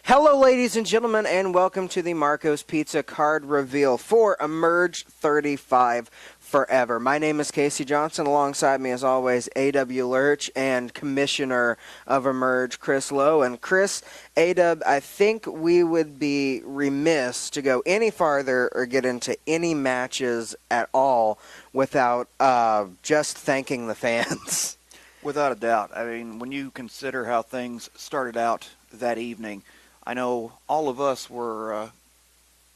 Hello, ladies and gentlemen, and welcome to the Marco's Pizza card reveal for Emerge 35 Forever. My name is Casey Johnson. Alongside me, as always, A.W. Lurch and Commissioner of Emerge, Chris Lowe. And Chris, A.W., I think we would be remiss to go any farther or get into any matches at all without just thanking the fans. Without a doubt. I mean, when you consider how things started out that evening, I know all of us were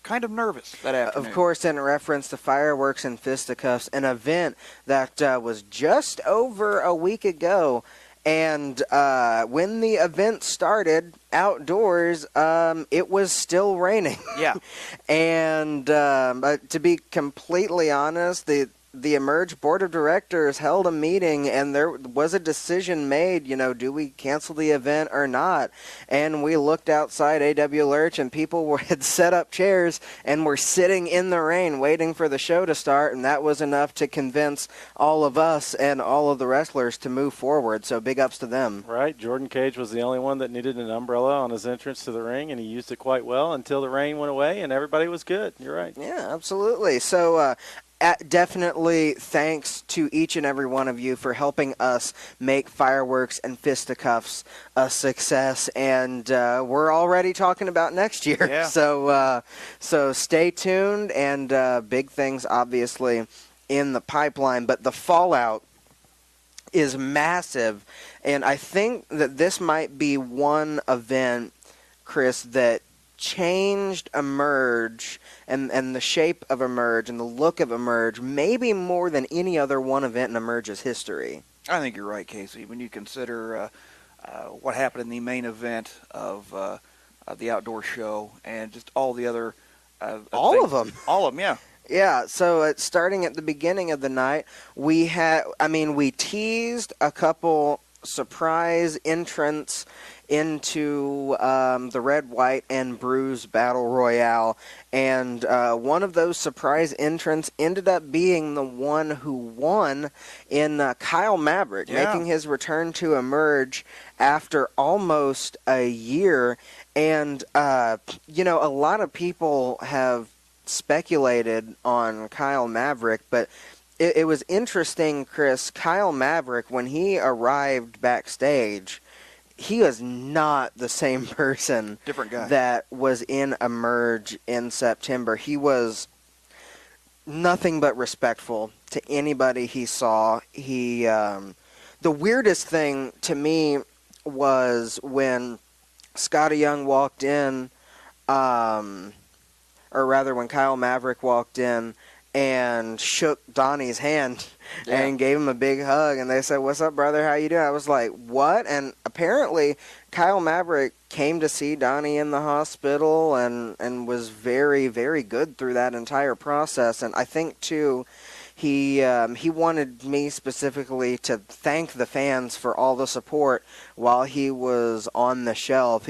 kind of nervous that afternoon. Of course, in reference to Fireworks and Fisticuffs, an event that was just over a week ago. And when the event started outdoors, it was still raining. Yeah. And to be completely honest, the Emerge Board of Directors held a meeting, and there was a decision made, do we cancel the event or not? And we looked outside A.W. Lurch, and people had set up chairs and were sitting in the rain waiting for the show to start, and that was enough to convince all of us and all of the wrestlers to move forward, so big ups to them. Right. Jordan Cage was the only one that needed an umbrella on his entrance to the ring, and he used it quite well until the rain went away, and everybody was good. You're right. Yeah, absolutely. So, definitely thanks to each and every one of you for helping us make Fireworks and Fisticuffs a success, and we're already talking about next year. Yeah. So stay tuned, and big things obviously in the pipeline, but the fallout is massive, and I think that this might be one event, Chris, that changed Emerge and the shape of Emerge and the look of Emerge maybe more than any other one event in Emerge's history. I think you're right, Casey. When you consider what happened in the main event of the outdoor show and just all the other all of them, yeah. Yeah, so starting at the beginning of the night, we teased a couple surprise entrants into the Red, White, and Bruise Battle Royale, and one of those surprise entrants ended up being the one who won in Kyle Maverick, making his return to Emerge after almost a year. And, a lot of people have speculated on Kyle Maverick, but it was interesting, Chris. Kyle Maverick, when he arrived backstage, he was not the same person. Different guy. That was in Emerge in September. He was nothing but respectful to anybody he saw. He, the weirdest thing to me was when Scotty Young walked in, or rather when Kyle Maverick walked in and shook Donnie's hand and gave him a big hug, and they said, "What's up, brother? How you doing?" I was like, what? And apparently Kyle Maverick came to see Donnie in the hospital and was very, very good through that entire process. And I think, too, he wanted me specifically to thank the fans for all the support while he was on the shelf.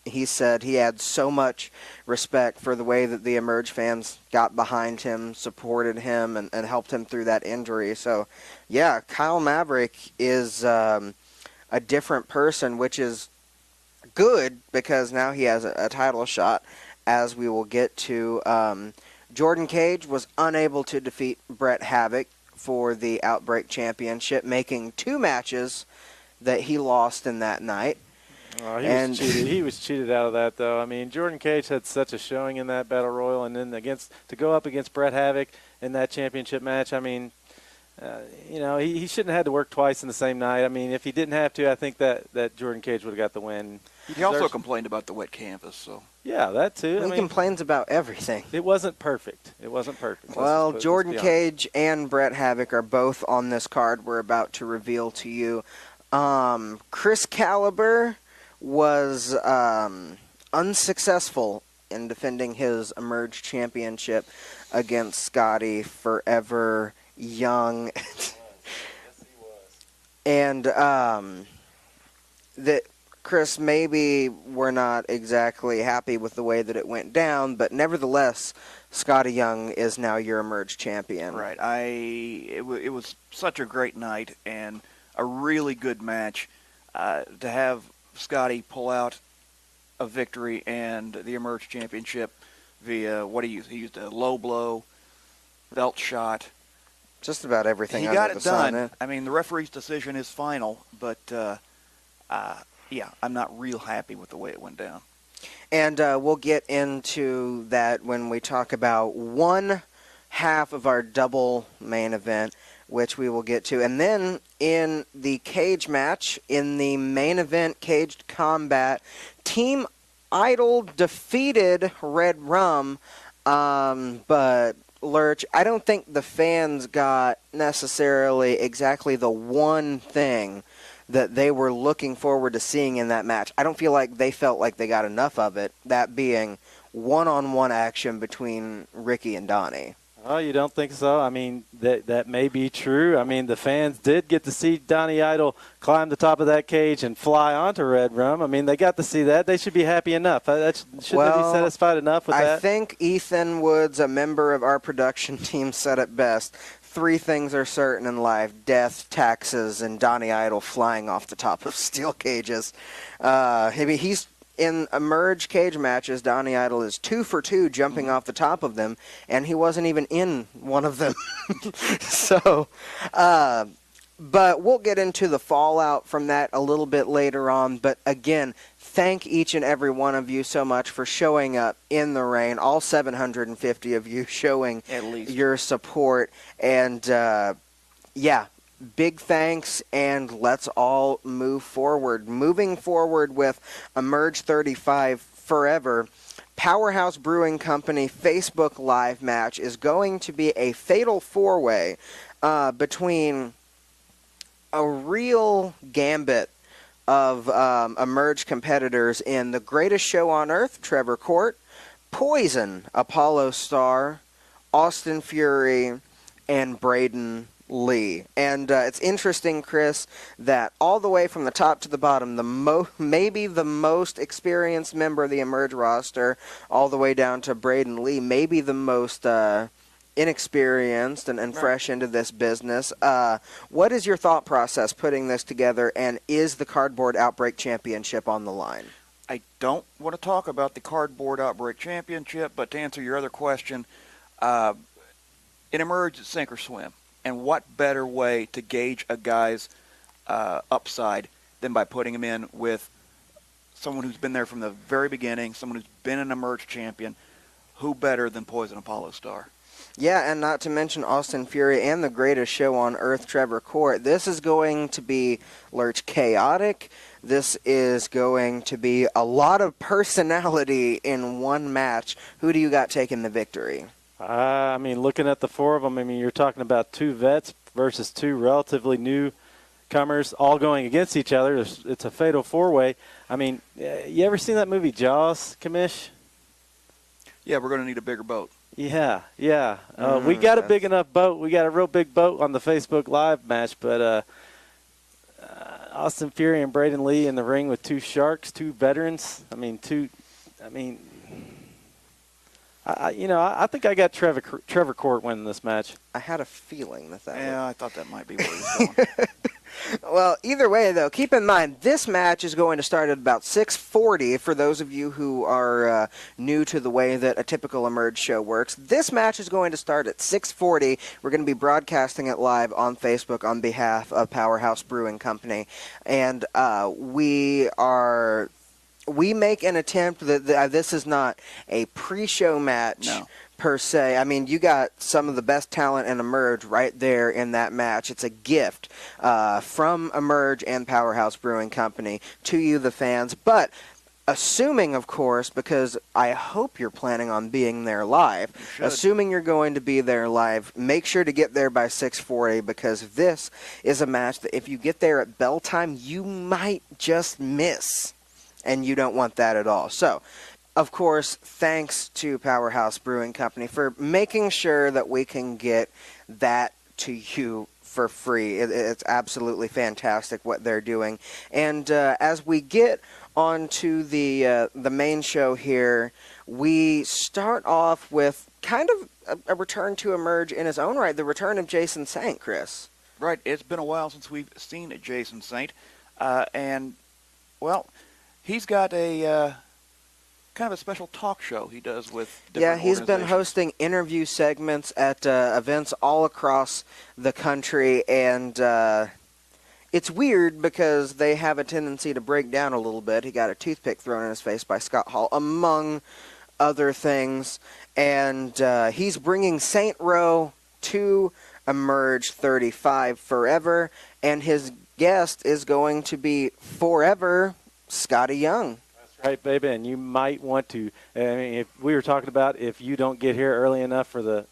He said he had so much respect for the way that the Emerge fans got behind him, supported him, and helped him through that injury. So, yeah, Kyle Maverick is a different person, which is good because now he has a title shot, as we will get to. Jordan Cage was unable to defeat Bret Havoc for the Outbreak Championship, making 2 matches that he lost in that night. Oh, he was cheated out of that, though. I mean, Jordan Cage had such a showing in that Battle Royal, and then to go up against Bret Havoc in that championship match, I mean, he shouldn't have had to work twice in the same night. I mean, if he didn't have to, I think that Jordan Cage would have got the win. He also complained about the wet canvas, so. Yeah, that too. He complains about everything. It wasn't perfect. Well, Jordan Cage and Bret Havoc are both on this card we're about to reveal to you. Chris Caliber was unsuccessful in defending his Emerge championship against Scotty Forever Young. Yes, he was. And that Chris, maybe we're not exactly happy with the way that it went down, but nevertheless, Scotty Young is now your Emerge champion. Right. It was such a great night and a really good match. To have Scotty pull out a victory and the Emerge Championship via what he used. He used a low blow, belt shot. Just about everything. He under got the it sun. done. I mean, the referee's decision is final, but yeah, I'm not real happy with the way it went down. And we'll get into that when we talk about one half of our double main event, which we will get to. And then in the cage match, in the main event caged combat, Team Idol defeated Red Rum, but Lurch, I don't think the fans got necessarily exactly the one thing that they were looking forward to seeing in that match. I don't feel like they felt like they got enough of it, that being one-on-one action between Ricky and Donnie. Oh, you don't think so? I mean, that may be true. I mean, the fans did get to see Donnie Idol climb the top of that cage and fly onto Red Rum. I mean, they got to see that. They should be happy enough. Shouldn't they be satisfied enough with that? I think Ethan Woods, a member of our production team, said it best. 3 things are certain in life: death, taxes, and Donnie Idol flying off the top of steel cages. He's in Emerge cage matches. Donnie Idol is 2 for 2 jumping off the top of them, and he wasn't even in one of them. So, but we'll get into the fallout from that a little bit later on. But again, thank each and every one of you so much for showing up in the rain, all 750 of you showing At least your support. And, yeah, big thanks, and let's all move forward. Moving forward with Emerge 35 Forever, Powerhouse Brewing Company Facebook Live match is going to be a fatal 4-way between a real gambit of Emerge competitors in the greatest show on earth, Trevor Court, Poison, Apollo Star, Austin Fury, and Braden Lee. And it's interesting, Chris, that all the way from the top to the bottom, maybe the most experienced member of the Emerge roster, all the way down to Braden Lee, maybe the most inexperienced and fresh into this business. What is your thought process putting this together, and is the Cardboard Outbreak Championship on the line? I don't want to talk about the Cardboard Outbreak Championship, but to answer your other question, in Emerge, it's sink or swim. And what better way to gauge a guy's upside than by putting him in with someone who's been there from the very beginning, someone who's been an Emerge champion? Who better than Poison Apollo Star? Yeah, and not to mention Austin Fury and the greatest show on earth, Trevor Court. This is going to be, Lurch, chaotic. This is going to be a lot of personality in one match. Who do you got taking the victory? I mean, looking at the 4 of them, I mean, you're talking about 2 vets versus 2 relatively newcomers all going against each other. It's a fatal 4-way. I mean, you ever seen that movie Jaws, Commish? Yeah, we're going to need a bigger boat. Yeah. We got a big enough boat. We got a real big boat on the Facebook Live match, but Austin Fury and Braden Lee in the ring with 2 sharks, 2 veterans. I think I got Trevor Court winning this match. I had a feeling that Yeah, I thought that might be where he was going. Well, either way, though, keep in mind, this match is going to start at about 6:40 for those of you who are new to the way that a typical Emerge show works. This match is going to start at 6:40. We're going to be broadcasting it live on Facebook on behalf of Powerhouse Brewing Company. And we make an attempt that this is not a pre-show match. No. Per se. I mean, you got some of the best talent in Emerge right there in that match. It's a gift from Emerge and Powerhouse Brewing Company to you, the fans. But assuming, of course, because I hope you're planning on being there live, assuming you're going to be there live, make sure to get there by 6:40, because this is a match that if you get there at bell time, you might just miss. And you don't want that at all. So, of course, thanks to Powerhouse Brewing Company for making sure that we can get that to you for free. It's absolutely fantastic what they're doing. And as we get on to the main show here, we start off with kind of a return to Emerge in his own right, the return of Jason Saint, Chris. Right. It's been a while since we've seen Jason Saint. And, well, he's got a kind of a special talk show he does with different Yeah, he's been organizations. hosting interview segments at events all across the country, and it's weird because they have a tendency to break down a little bit. He got a toothpick thrown in his face by Scott Hall, among other things, and he's bringing St. Row to Emerge 35 forever, and his guest is going to be forever Scotty Young. Right, baby, and you might want to. I mean, if we were talking about if you don't get here early enough for the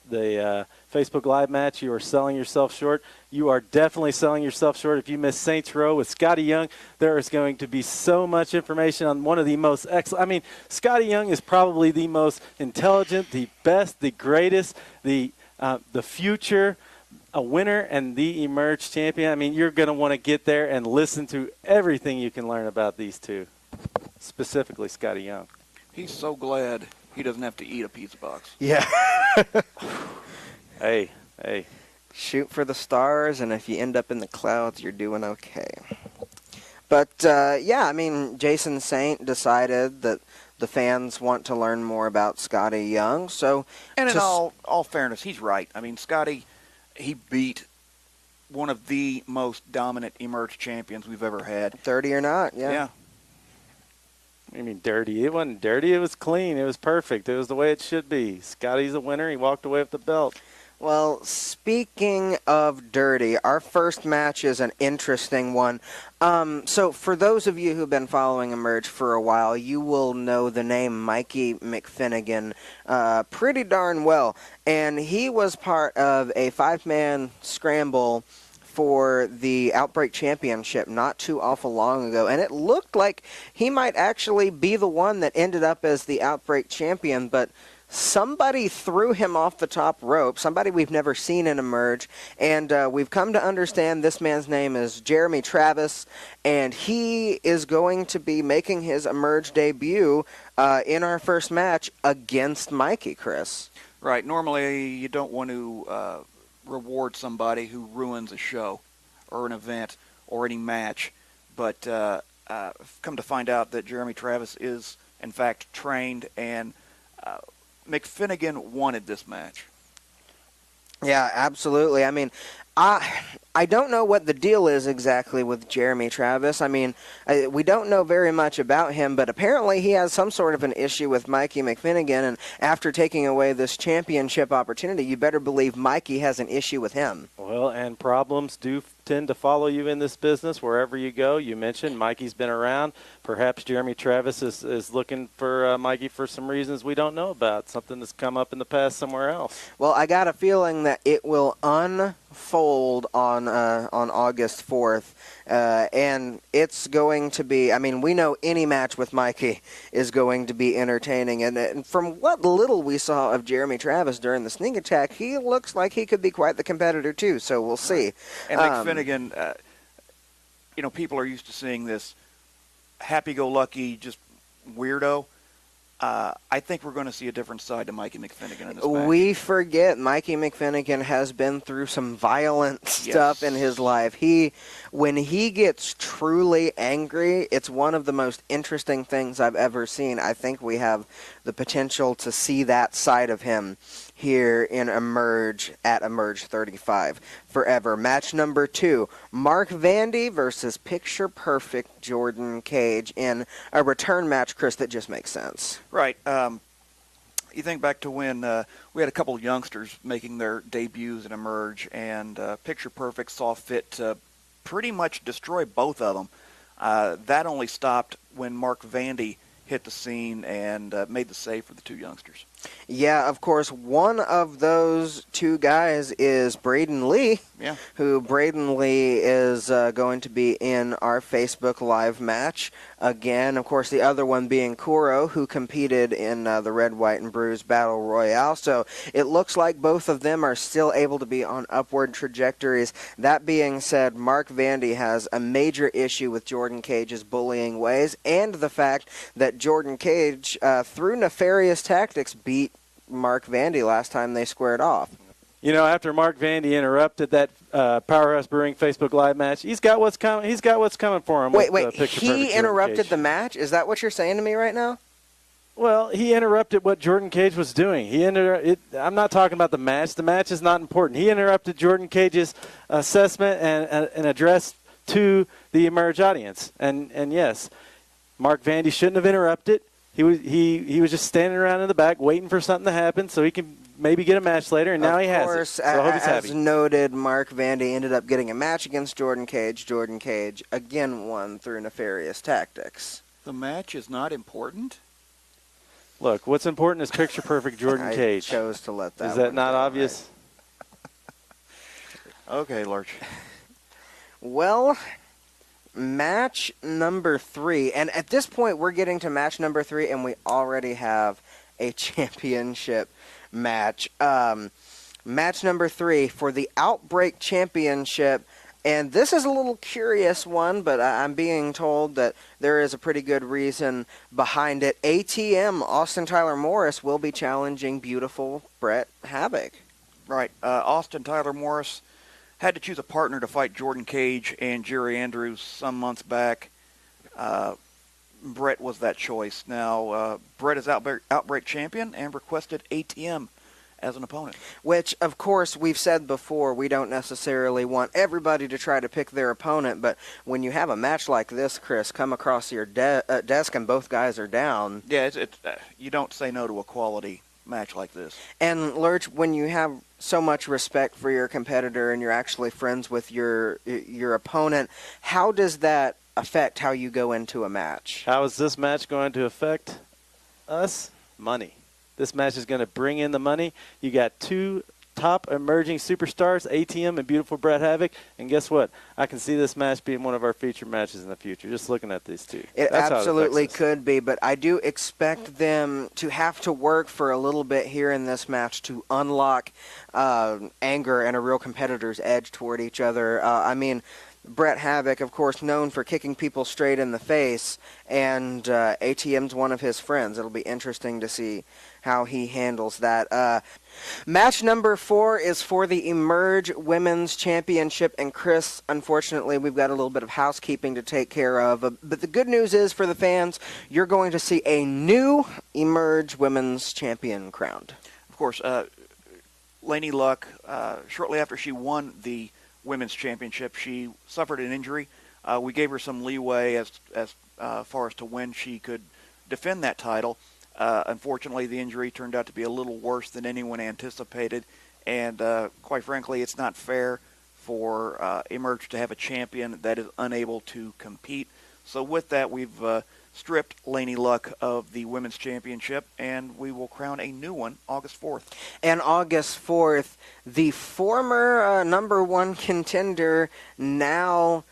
Facebook Live match, you are selling yourself short. You are definitely selling yourself short if you miss Saints Row with Scotty Young. There is going to be so much information on one of the most excellent. I mean, Scotty Young is probably the most intelligent, the best, the greatest, the future, a winner, and the Emerge champion. I mean, you're going to want to get there and listen to everything you can learn about these two. Specifically, Scotty Young. He's so glad he doesn't have to eat a pizza box. Yeah. Hey. Shoot for the stars, and if you end up in the clouds, you're doing okay. But, yeah, I mean, Jason Saint decided that the fans want to learn more about Scotty Young. So, and in all fairness, he's right. I mean, Scotty, he beat one of the most dominant Emerge champions we've ever had. Dirty or not, yeah. I mean, dirty. It wasn't dirty. It was clean. It was perfect. It was the way it should be. Scotty's a winner. He walked away with the belt. Well, speaking of dirty, our first match is an interesting one. So for those of you who've been following Emerge for a while, you will know the name Mikey McFinnigan pretty darn well. And he was part of a 5-man scramble for the Outbreak Championship not too awful long ago, and it looked like he might actually be the one that ended up as the Outbreak champion, but somebody threw him off the top rope, somebody we've never seen in Emerge, and we've come to understand this man's name is Jeremy Travis, and he is going to be making his Emerge debut in our first match against Mikey, Chris. Right. Normally, you don't want to reward somebody who ruins a show or an event or any match, but come to find out that Jeremy Travis is in fact trained, and McFinnigan wanted this match. Yeah, absolutely. I mean, I don't know what the deal is exactly with Jeremy Travis. I mean, we don't know very much about him, but apparently he has some sort of an issue with Mikey McFinnigan, and after taking away this championship opportunity, you better believe Mikey has an issue with him. Well, and problems do tend to follow you in this business wherever you go. You mentioned Mikey's been around. Perhaps Jeremy Travis is looking for Mikey for some reasons we don't know about, something that's come up in the past somewhere else. Well, I got a feeling that it will unfold on August 4th, and it's going to be, I mean, we know any match with Mikey is going to be entertaining, and from what little we saw of Jeremy Travis during the sneak attack, he looks like he could be quite the competitor too, so we'll see. And McFinnigan, people are used to seeing this happy-go-lucky, just weirdo. I think we're going to see a different side to Mikey McFinnigan in this match. We forget Mikey McFinnigan has been through some violent stuff in his life. When he gets truly angry, it's one of the most interesting things I've ever seen. I think we have the potential to see that side of him here in Emerge at Emerge 35 forever. Match number 2, Mark Vandy versus Picture Perfect Jordan Cage in a return match, Chris, that just makes sense. Right. You think back to when we had a couple of youngsters making their debuts in Emerge, and Picture Perfect saw fit to pretty much destroy both of them. That only stopped when Mark Vandy hit the scene and made the save for the two youngsters. Yeah, of course, one of those two guys is Braden Lee, who Braden Lee is going to be in our Facebook Live match. Again, of course, the other one being Kuro, who competed in the Red, White, and Bruise Battle Royale. So it looks like both of them are still able to be on upward trajectories. That being said, Mark Vandy has a major issue with Jordan Cage's bullying ways and the fact that Jordan Cage, through nefarious tactics, beat Mark Vandy last time they squared off. You know, after Mark Vandy interrupted that Powerhouse Brewing Facebook Live match, he's got what's coming. He's got what's coming for him. Wait, he interrupted the match? Is that what you're saying to me right now? Well, he interrupted what Jordan Cage was doing. I'm not talking about the match. The match is not important. He interrupted Jordan Cage's assessment and address to the Emerge audience. And yes, Mark Vandy shouldn't have interrupted. He was just standing around in the back waiting for something to happen so he can maybe get a match later, and now he has it. So I hope he's happy. As noted, Mark Vandy ended up getting a match against Jordan Cage. Jordan Cage again won through nefarious tactics. The match is not important? Look, what's important is picture-perfect Jordan Cage. I chose to let that Is that not obvious? Right. Okay, Lurch. Well, match number 3. And at this point, we're getting to match number 3, and we already have a championship match. Match number 3 for the Outbreak Championship. And this is a little curious one, but I'm being told that there is a pretty good reason behind it. ATM, Austin Tyler Morris, will be challenging beautiful Brett Havoc. Right. Austin Tyler Morris had to choose a partner to fight Jordan Cage and Jerry Andrews some months back. Brett was that choice. Now, Brett is Outbreak champion and requested ATM as an opponent. Which, of course, we've said before, we don't necessarily want everybody to try to pick their opponent, but when you have a match like this, Chris, come across your desk and both guys are down. Yeah, you don't say no to a quality match like this. And, Lurch, when you have so much respect for your competitor and you're actually friends with your opponent, how does that affect how you go into a match? How is this match going to affect us? Money. This match is going to bring in the money. You got 2 top emerging superstars, ATM and beautiful Brett Havoc. And guess what? I can see this match being one of our featured matches in the future, just looking at these two. It absolutely could be, but I do expect them to have to work for a little bit here in this match to unlock anger and a real competitor's edge toward each other. I mean, Brett Havoc, of course, known for kicking people straight in the face, and ATM's one of his friends. It'll be interesting to see how he handles that. Match number 4 is for the Emerge Women's Championship, and Chris, unfortunately, we've got a little bit of housekeeping to take care of, but the good news is for the fans, you're going to see a new Emerge Women's Champion crowned. Of course, Lainey Luck, shortly after she won the Women's Championship, she suffered an injury. We gave her some leeway as far as to when she could defend that title. Unfortunately, the injury turned out to be a little worse than anyone anticipated, and quite frankly, it's not fair for Emerge to have a champion that is unable to compete. So with that, we've stripped Lainey Luck of the Women's Championship, and we will crown a new one August 4th. And August 4th, the former number 1 contender, now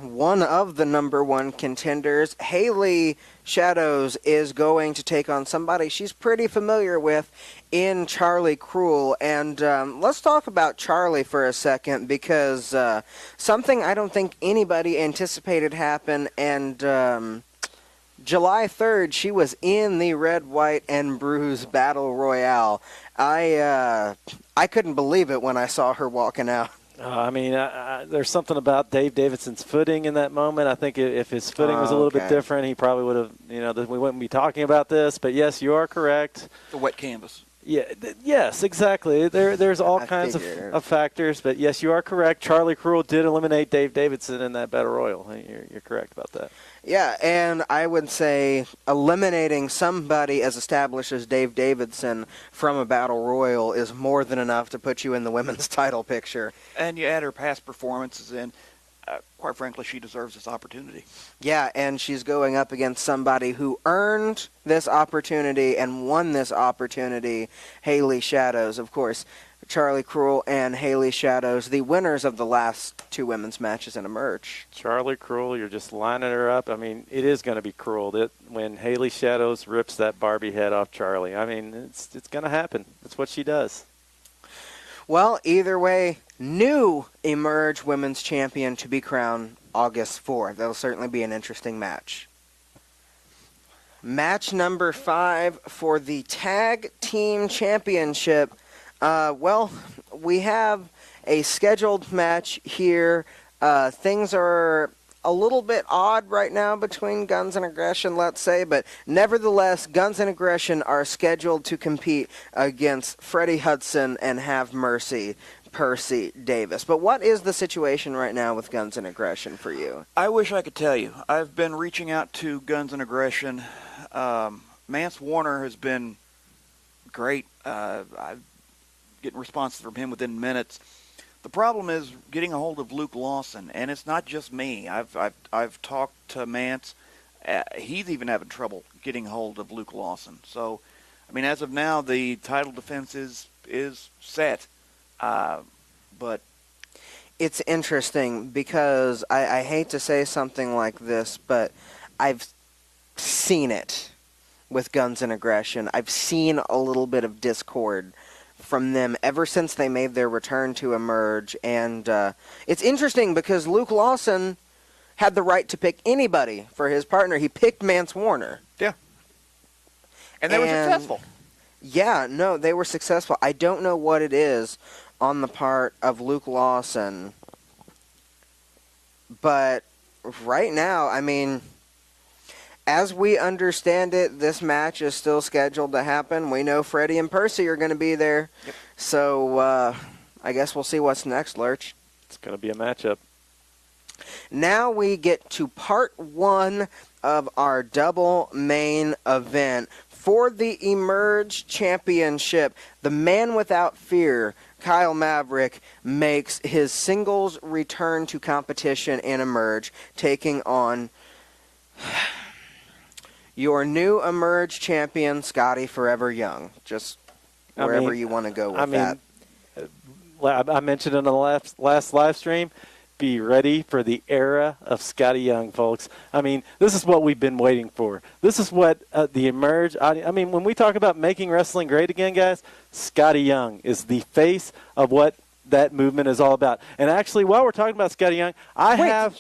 one of the number 1 contenders, Haley Shadows, is going to take on somebody she's pretty familiar with in Charlie Cruel. And let's talk about Charlie for a second, because something I don't think anybody anticipated happened, and July 3rd, she was in the Red, White, and Bruise Battle Royale. I couldn't believe it when I saw her walking out. There's something about Dave Davidson's footing in that moment. I think if his footing was a little bit different, he probably would have, we wouldn't be talking about this. But, yes, you are correct. The wet canvas. Yeah, yes, exactly. There's all kinds of factors. But, yes, you are correct. Charlie Cruel did eliminate Dave Davidson in that Battle Royal. You're correct about that. Yeah, and I would say eliminating somebody as established as Dave Davidson from a Battle Royal is more than enough to put you in the women's title picture. And you add her past performances in, quite frankly, she deserves this opportunity. Yeah, and she's going up against somebody who earned this opportunity and won this opportunity, Haley Shadows. Of course, Charlie Cruel and Haley Shadows, the winners of the last 2 women's matches in Emerge. Charlie Cruel, you're just lining her up. I mean, it is going to be cruel when Haley Shadows rips that Barbie head off Charlie. I mean, it's going to happen. That's what she does. Well, either way, new Emerge Women's Champion to be crowned August 4th. That'll certainly be an interesting match. Match number 5 for the Tag Team Championship. We have a scheduled match here. Things are a little bit odd right now between Guns and Aggression, let's say, but nevertheless, Guns and Aggression are scheduled to compete against Freddie Hudson and Have Mercy Percy Davis. But what is the situation right now with Guns and Aggression for you? I wish I could tell you. I've been reaching out to Guns and Aggression. Mance Warner has been great. I'm getting responses from him within minutes. The problem is getting a hold of Luke Lawson, and it's not just me. I've talked to Mance. He's even having trouble getting a hold of Luke Lawson. So, I mean, as of now, the title defense is set. But it's interesting because I hate to say something like this, but I've seen it with Guns and Aggression. I've seen a little bit of discord from them ever since they made their return to Emerge. And it's interesting because Luke Lawson had the right to pick anybody for his partner. He picked Mance Warner. Yeah. And they were successful. Yeah, no, they were successful. I don't know what it is on the part of Luke Lawson. But right now, I mean, as we understand it, this match is still scheduled to happen. We know Freddie and Percy are going to be there. Yep. So I guess we'll see what's next, Lurch. It's going to be a matchup. Now we get to part one of our double main event. For the Emerge Championship, the man without fear, Kyle Maverick, makes his singles return to competition in Emerge, taking on your new Emerge champion, Scotty Forever Young. Just wherever you want to go with that. I mentioned in the last live stream, be ready for the era of Scotty Young, folks. I mean, this is what we've been waiting for. This is what the Emerge, when we talk about making wrestling great again, guys, Scotty Young is the face of what that movement is all about. And actually, while we're talking about Scotty Young, I have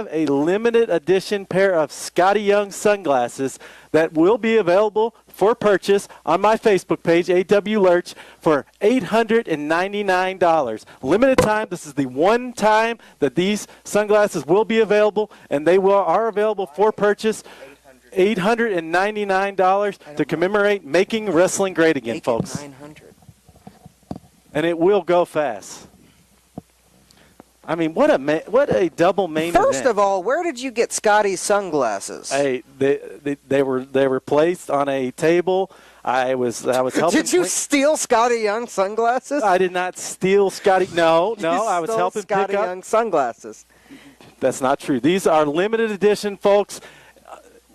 a limited edition pair of Scotty Young sunglasses that will be available for purchase on my Facebook page, AW Lurch, for $899. Limited time. This is the one time that these sunglasses will be available, and they are available for purchase. $899 to commemorate making wrestling great again, folks. $900. And it will go fast. I mean, what a double main event. First of all, where did you get Scotty's sunglasses? Hey, they were placed on a table. I was helping. Did you steal Scotty Young sunglasses? I did not steal Scotty. No, I was helping Scotty pick up Young sunglasses. That's not true. These are limited edition, folks.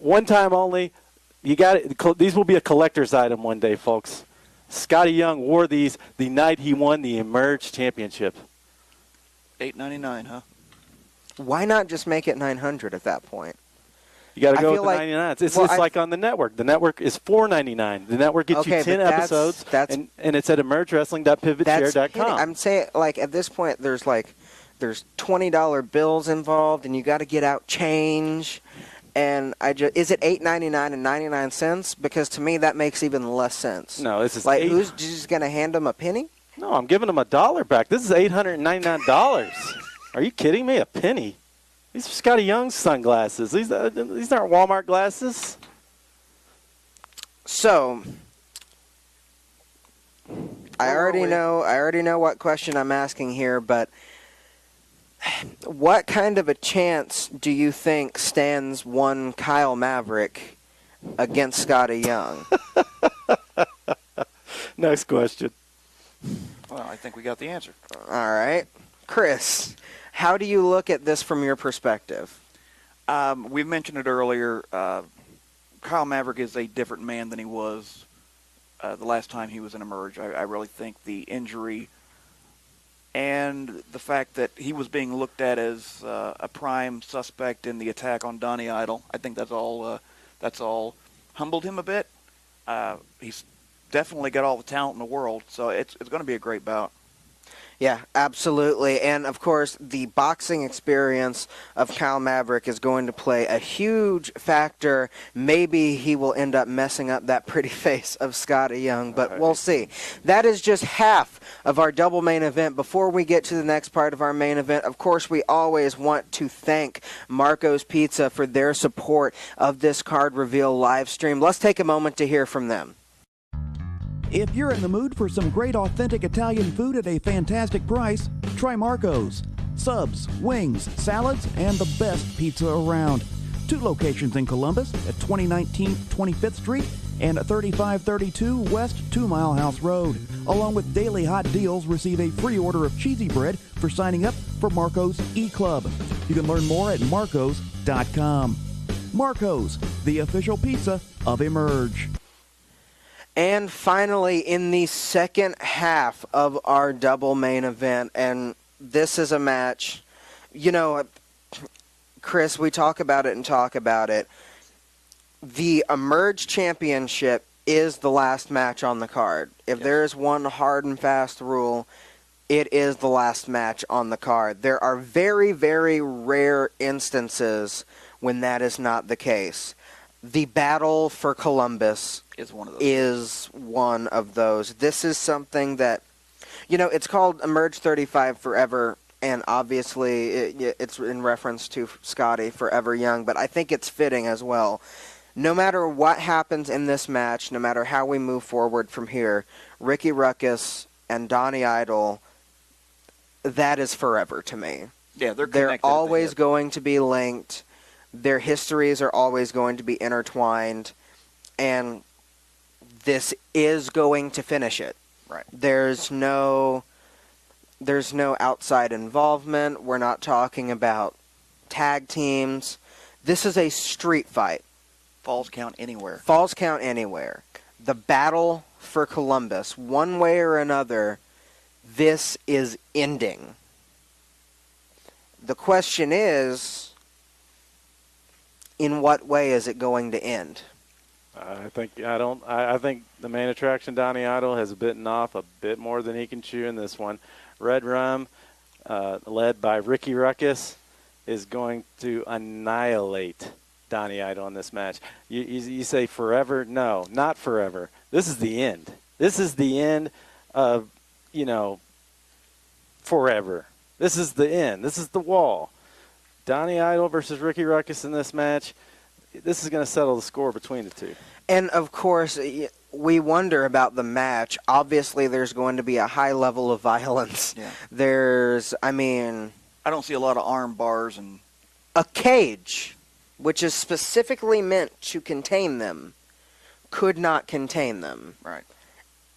One time only. You got it. These will be a collector's item one day, folks. Scotty Young wore these the night he won the Emerge Championship. $899, huh? Why not just make it $900 at that point? You got to go with the like, 99. It's like on the network. The network is $4.99. The network gets you 10 episodes, and it's at emergewrestling.pivotshare.com. I'm saying, like, at this point, there's $20 bills involved, and you got to get out change. And is it $8.99 and 99 cents? Because to me, that makes even less sense. No, this is like who's just going to hand them a penny? No, I'm giving them $1 back. This is $899. Are you kidding me? A penny? These are Scotty Young's sunglasses. These aren't Walmart glasses. So, I already know what question I'm asking here, but what kind of a chance do you think stands one Kyle Maverick against Scotty Young? Next question. Well, I think we got the answer. All right. Chris, how do you look at this from your perspective? We mentioned it earlier. Kyle Maverick is a different man than he was the last time he was in Emerge. I really think the injury and the fact that he was being looked at as a prime suspect in the attack on Donnie Idol, I think that's all humbled him a bit. He's definitely got all the talent in the world, so it's going to be a great bout. Yeah, absolutely. And of course, the boxing experience of Kyle Maverick is going to play a huge factor. Maybe he will end up messing up that pretty face of Scotty Young, but we'll see. That is just half of our double main event. Before we get to the next part of our main event, of course, we always want to thank Marco's Pizza for their support of this card reveal live stream. Let's take a moment to hear from them. If you're in the mood for some great authentic Italian food at a fantastic price, try Marco's. Subs, wings, salads, and the best pizza around. 2 locations in Columbus at 2019 25th Street and 3532 West 2 Mile House Road. Along with daily hot deals, receive a free order of cheesy bread for signing up for Marco's E-Club. You can learn more at marcos.com. Marco's, the official pizza of Emerge. And finally, in the second half of our double main event, and this is a match, you know, Chris, we talk about it and talk about it. The Emerge Championship is the last match on the card. If there is one hard and fast rule, it is the last match on the card. There are very, very rare instances when that is not the case. The Battle for Columbus is one of those. This is something that, you know, it's called Emerge 35 Forever, and obviously it's in reference to Scotty Forever Young, but I think it's fitting as well. No matter what happens in this match, no matter how we move forward from here, Ricky Ruckus and Donnie Idol, that is forever to me. Yeah, they're always going to be linked. Their histories are always going to be intertwined, and this is going to finish it. Right. There's no outside involvement. We're not talking about tag teams. This is a street fight. Falls count anywhere. Falls count anywhere. The Battle for Columbus, one way or another, this is ending. The question is, in what way is it going to end? I think the main attraction, Donnie Idol, has bitten off a bit more than he can chew in this one. Red Rum, led by Ricky Ruckus, is going to annihilate Donnie Idol in this match. You say forever? No, not forever. This is the end. This is the end of, forever. This is the end. This is the wall. Donnie Idol versus Ricky Ruckus in this match. This is going to settle the score between the two. And, of course, we wonder about the match. Obviously, there's going to be a high level of violence. Yeah. I don't see a lot of arm bars and a cage, which is specifically meant to contain them, could not contain them. Right.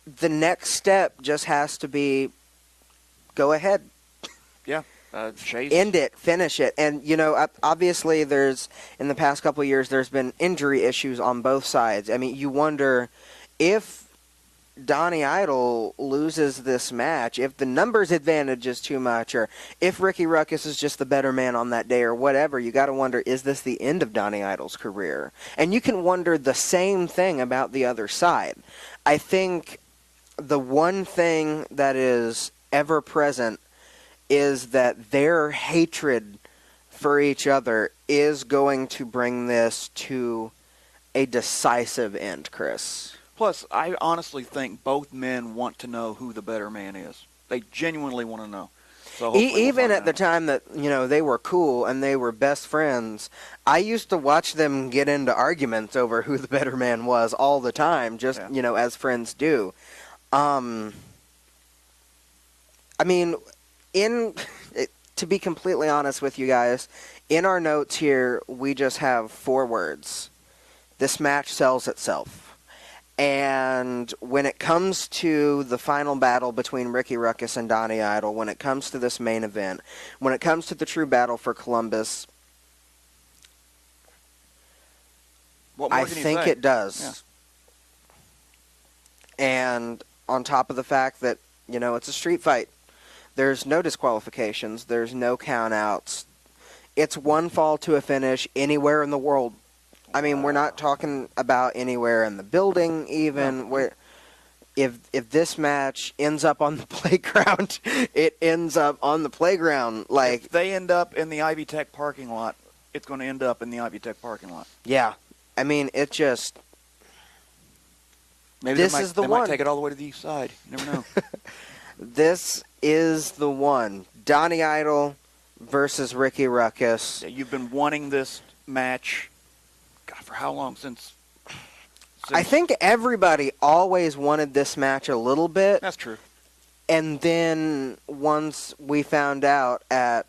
The next step just has to be, go ahead. Yeah. Chase. End it, finish it. And, obviously in the past couple of years, there's been injury issues on both sides. I mean, you wonder if Donnie Idol loses this match, if the numbers advantage is too much, or if Ricky Ruckus is just the better man on that day or whatever, you got to wonder, is this the end of Donnie Idol's career? And you can wonder the same thing about the other side. I think the one thing that is ever present is that their hatred for each other is going to bring this to a decisive end, Chris. Plus, I honestly think both men want to know who the better man is. They genuinely want to know. So even at the time that, they were cool and they were best friends, I used to watch them get into arguments over who the better man was all the time, just, as friends do. To be completely honest with you guys, in our notes here, we just have 4 words. This match sells itself. And when it comes to the final battle between Ricky Ruckus and Donnie Idol, when it comes to this main event, when it comes to the true battle for Columbus, I think it does. Yeah. And on top of the fact that, it's a street fight. There's no disqualifications. There's no countouts. It's one fall to a finish anywhere in the world. I mean, we're not talking about anywhere in the building even. if this match ends up on the playground, it ends up on the playground. Like, if they end up in the Ivy Tech parking lot, it's going to end up in the Ivy Tech parking lot. yeah, I mean, it just. Maybe This they might, is the they one. might take it all the way to the east side. You never know. This is the one. Donnie Idol versus Ricky Ruckus. Yeah, you've been wanting this match, God, for how long? Since I think everybody always wanted this match a little bit. that's true. And then once we found out at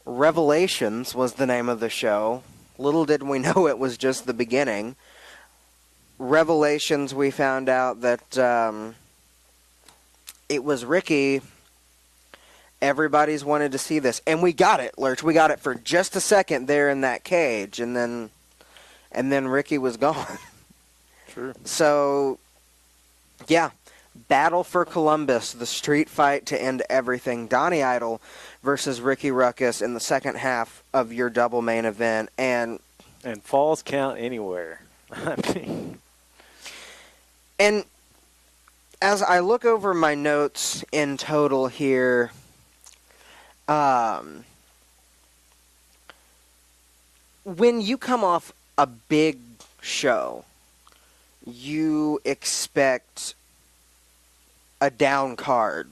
Revelations was the name of the show, little did we know it was just the beginning. Revelations, we found out that it was Ricky. Everybody's wanted to see this. And we got it, Lurch. We got it for just a second there in that cage. And then Ricky was gone. True. So, yeah. Battle for Columbus, the street fight to end everything. Donnie Idol versus Ricky Ruckus in the second half of your double main event. And falls count anywhere. I mean, and as I look over my notes in total here, when you come off a big show, you expect a down card.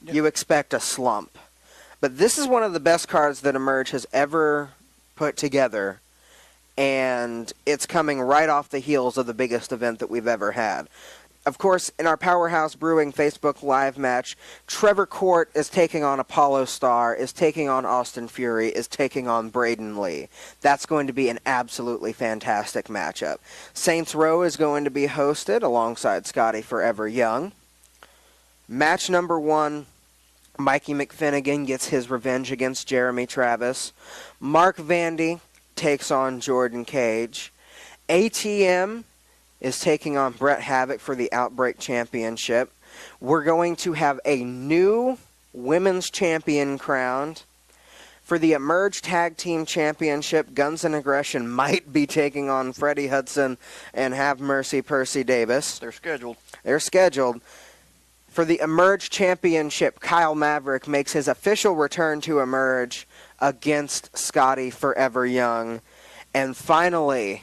Yep. You expect a slump. But this is one of the best cards that Emerge has ever put together, and it's coming right off the heels of the biggest event that we've ever had. Of course, in our Powerhouse Brewing Facebook Live match, Trevor Court is taking on Apollo Star, is taking on Austin Fury, is taking on Braden Lee. That's going to be an absolutely fantastic matchup. Saints Row is going to be hosted alongside Scotty Forever Young. Match number 1, Mikey McFinnigan gets his revenge against Jeremy Travis. Mark Vandy takes on Jordan Cage. ATM is taking on Brett Havoc for the Outbreak Championship. We're going to have a new women's champion crowned. For the Emerge Tag Team Championship, Guns and Aggression might be taking on Freddie Hudson and Have Mercy Percy Davis. They're scheduled. They're scheduled. For the Emerge Championship, Kyle Maverick makes his official return to Emerge against Scotty Forever Young. And finally,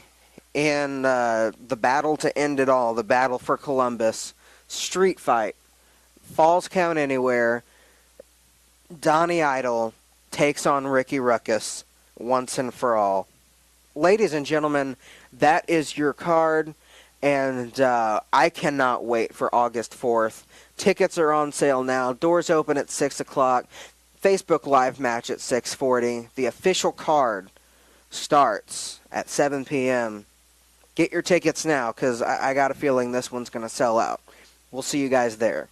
in the battle to end it all, the battle for Columbus, street fight, falls count anywhere, Donnie Idol takes on Ricky Ruckus once and for all. Ladies and gentlemen, that is your card, and I cannot wait for August 4th. Tickets are on sale now. Doors open at 6 o'clock. Facebook Live match at 6:40. The official card starts at 7 p.m. Get your tickets now, because I got a feeling this one's going to sell out. We'll see you guys there.